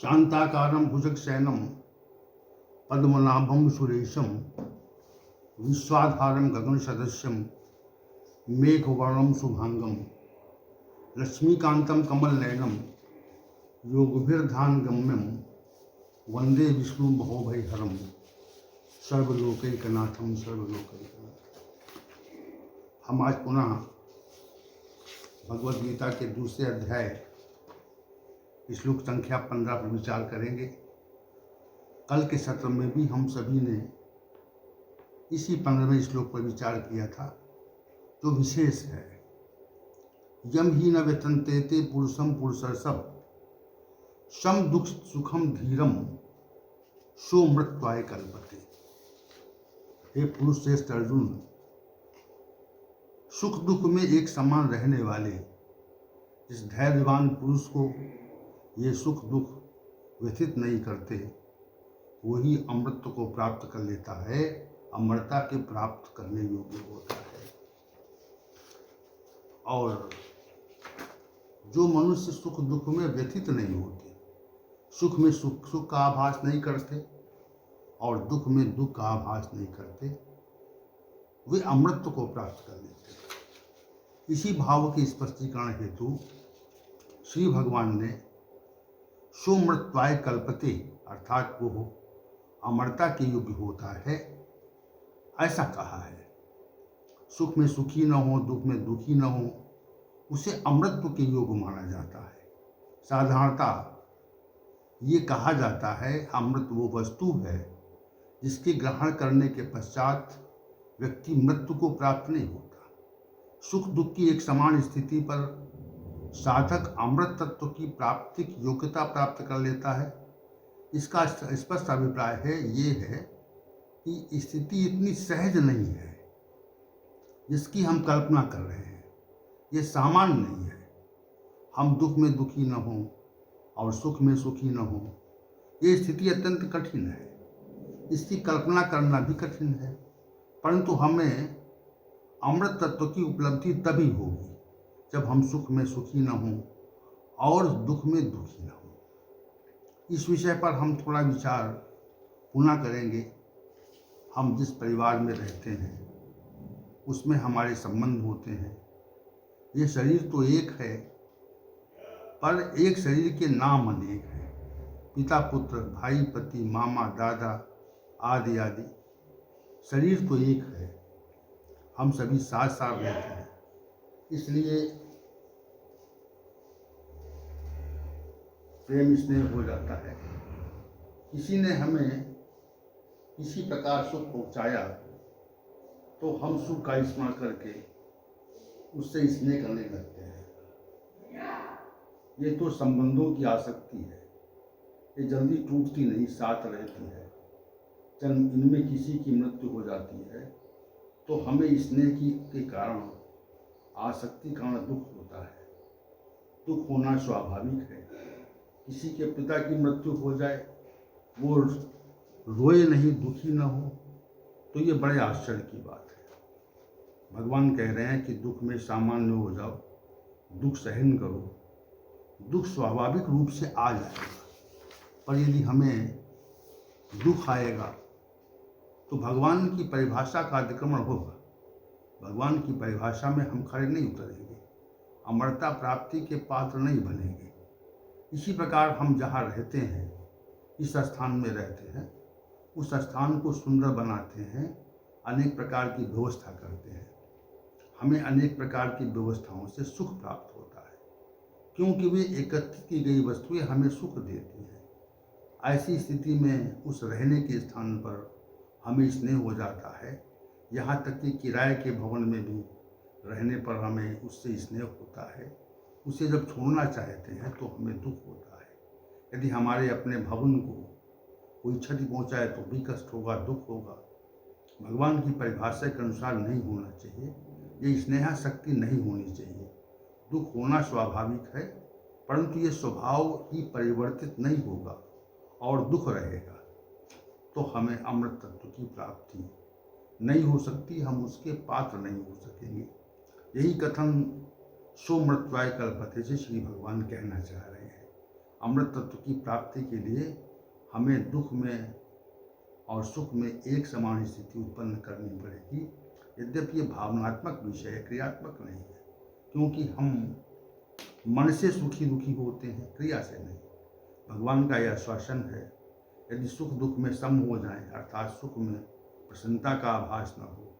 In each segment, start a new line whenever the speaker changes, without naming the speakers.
शांताकारं भुजगशयनं पद्मनाभं सुरेशं विश्वाधारं गगनसदृशं मेघवर्णं शुभांगं लक्ष्मीकान्तं कमलनयनं योगभिर्ध्यानगम्यं वंदे विष्णु भवभयहरं सर्वलोकैकनाथं सर्वलोकैकनाथं। हम आज पुनः भगवद गीता के दूसरे अध्याय श्लोक संख्या 15 पर विचार करेंगे। कल के सत्र में भी हम सभी ने इसी 15वें श्लोक पर विचार किया था, जो विशेष है। यम ही न व्यथन्ते ते पुरुषम पुरुषर्षभ शम दुख सुखम धीरम सो मृत्युआय कल्पते। हे पुरुष श्रेष्ठ अर्जुन, सुख दुख में एक समान रहने वाले इस धैर्यवान पुरुष को ये सुख दुख व्यथित नहीं करते, वही अमृत को प्राप्त कर लेता है, अमरता के प्राप्त करने योग्य होता है। और जो मनुष्य सुख दुख में व्यथित नहीं होते, सुख में सुख का आभास नहीं करते और दुख में दुख का आभास नहीं करते, वे अमृत को प्राप्त कर लेते हैं। इसी भाव के स्पष्टीकरण हेतु श्री भगवान ने सो मृत्युआय कल्पते, अर्थात वो अमरता के योग्य होता है, ऐसा कहा है। सुख में सुखी न हो, दुख में दुखी न हो, उसे अमृत्व के योग्य माना जाता है। साधारणतः ये कहा जाता है अमृत वो वस्तु है जिसके ग्रहण करने के पश्चात व्यक्ति मृत्यु को प्राप्त नहीं होता। सुख दुख की एक समान स्थिति पर साधक अमृत तत्व की प्राप्तिक योग्यता प्राप्त कर लेता है। इसका स्पष्ट अभिप्राय है ये है कि स्थिति इतनी सहज नहीं है जिसकी हम कल्पना कर रहे हैं। ये सामान्य नहीं है। हम दुख में दुखी न हों और सुख में सुखी न हों, ये स्थिति अत्यंत कठिन है। इसकी कल्पना करना भी कठिन है। परंतु हमें अमृत तत्व की उपलब्धि तभी होगी जब हम सुख में सुखी न हों और दुख में दुखी न हों। इस विषय पर हम थोड़ा विचार पुनः करेंगे। हम जिस परिवार में रहते हैं उसमें हमारे संबंध होते हैं। ये शरीर तो एक है, पर एक शरीर के नाम अनेक हैं। पिता पुत्र भाई पति मामा दादा आदि आदि, शरीर तो एक है। हम सभी साथ साथ रहते हैं, इसलिए प्रेम स्नेह हो जाता है। किसी ने हमें किसी प्रकार सुख पहुंचाया तो हम सुख का स्मरण करके उससे स्नेह करने लगते हैं। ये तो संबंधों की आसक्ति है, ये जल्दी टूटती नहीं, साथ रहती है। जब इनमें किसी की मृत्यु हो जाती है तो हमें स्नेह के कारण आसक्ति कारण दुख होता है। दुख होना स्वाभाविक है। किसी के पिता की मृत्यु हो जाए, वो रोए नहीं, दुखी न हो, तो ये बड़े आश्चर्य की बात है। भगवान कह रहे हैं कि दुख में सामान्य हो जाओ, दुख सहन करो। दुख स्वाभाविक रूप से आ जाएगा, पर यदि हमें दुख आएगा तो भगवान की परिभाषा का अतिक्रमण होगा। भगवान की परिभाषा में हम खड़े नहीं उतरेंगे, अमरता प्राप्ति के पात्र नहीं बनेंगे। इसी प्रकार हम जहाँ रहते हैं, इस स्थान में रहते हैं, उस स्थान को सुंदर बनाते हैं, अनेक प्रकार की व्यवस्था करते हैं। हमें अनेक प्रकार की व्यवस्थाओं से सुख प्राप्त होता है, क्योंकि वे एकत्रित की गई वस्तुएं हमें सुख देती हैं। ऐसी स्थिति में उस रहने के स्थान पर हमें स्नेह हो जाता है। यहाँ तक कि किराए के भवन में भी रहने पर हमें उससे स्नेह होता है। उसे जब छोड़ना चाहते हैं तो हमें दुख होता है। यदि हमारे अपने भवन को कोई क्षति पहुँचाए तो भी कष्ट होगा, दुख होगा। भगवान की परिभाषा के अनुसार नहीं होना चाहिए। ये स्नेहाशक्ति नहीं होनी चाहिए। दुख होना स्वाभाविक है, परंतु ये स्वभाव ही परिवर्तित नहीं होगा और दुख रहेगा तो हमें अमृत तत्व की प्राप्ति नहीं हो सकती, हम उसके पात्र नहीं हो सकेंगे। यही कथन सो मृत्युआय कल्पते से श्री भगवान कहना चाह रहे हैं। अमृत तत्व की प्राप्ति के लिए हमें दुख में और सुख में एक समान स्थिति उत्पन्न करनी पड़ेगी। यद्यपि ये भावनात्मक विषय है, क्रियात्मक नहीं है, क्योंकि हम मन से सुखी दुखी होते हैं, क्रिया से नहीं। भगवान का यह आश्वासन है, यदि सुख दुख में सम हो जाए, अर्थात सुख में प्रसन्नता का आभास न हो,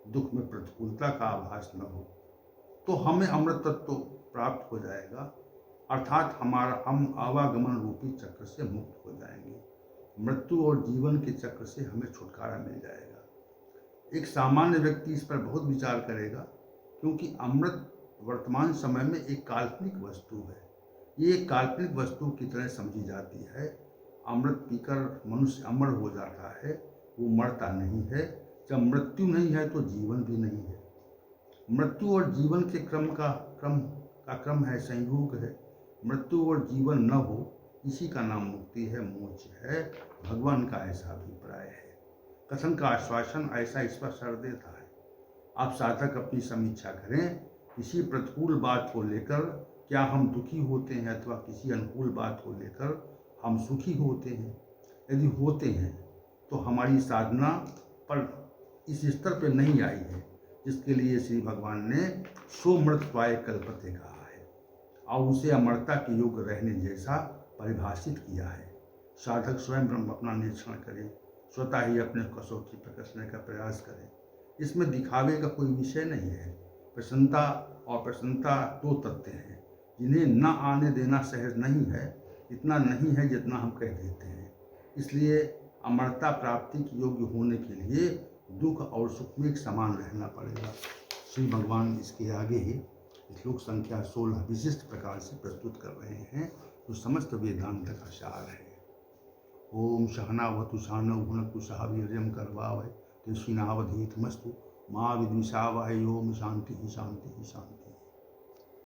दुख में प्रतिकूलता का आभास न हो, तो हमें अमृत तत्व प्राप्त हो जाएगा, अर्थात हम आवागमन रूपी चक्र से मुक्त हो जाएंगे। मृत्यु और जीवन के चक्र से हमें छुटकारा मिल जाएगा। एक सामान्य व्यक्ति इस पर बहुत विचार करेगा, क्योंकि अमृत वर्तमान समय में एक काल्पनिक वस्तु है। ये एक काल्पनिक वस्तु की तरह समझी जाती है। अमृत पीकर मनुष्य अमर हो जाता है, वो मरता नहीं है। जब मृत्यु नहीं है तो जीवन भी नहीं है। मृत्यु और जीवन के क्रम है, संयोग है। मृत्यु और जीवन न हो, इसी का नाम मुक्ति है, मोक्ष है। भगवान का ऐसा अभिप्राय है। कथन का आश्वासन ऐसा स्पष्ट कर देता है। आप साधक अपनी समीक्षा करें, किसी प्रतिकूल बात को लेकर क्या हम दुखी होते हैं अथवा किसी अनुकूल बात को लेकर हम सुखी होते हैं। यदि होते हैं तो हमारी साधना पर इस स्तर पर नहीं आई है जिसके लिए श्री भगवान ने सोमृतत्वाय कल्पते कहा है और उसे अमरता के योग्य रहने जैसा परिभाषित किया है। साधक स्वयं अपना निरीक्षण करें, स्वतः ही अपने कसौटी पर कसने का प्रयास करें। इसमें दिखावे का कोई विषय नहीं है। प्रसन्नता और प्रसन्नता दो तत्व हैं जिन्हें न आने देना सहज नहीं है। इतना नहीं है जितना हम कह देते हैं। इसलिए अमरता प्राप्ति के योग्य होने के लिए दुख और सुख में एक समान रहना पड़ेगा। श्री भगवान इसके आगे ही श्लोक संख्या 16 विशिष्ट प्रकार से प्रस्तुत कर रहे हैं, जो समस्त वेदांत का सार है। ओम सहनावतु सहनौ भुनक्तु सह वीर्यं करवावहै तेजस्विनावधीतमस्तु मा विद्विषावहै। ओम शांति शांति शांति।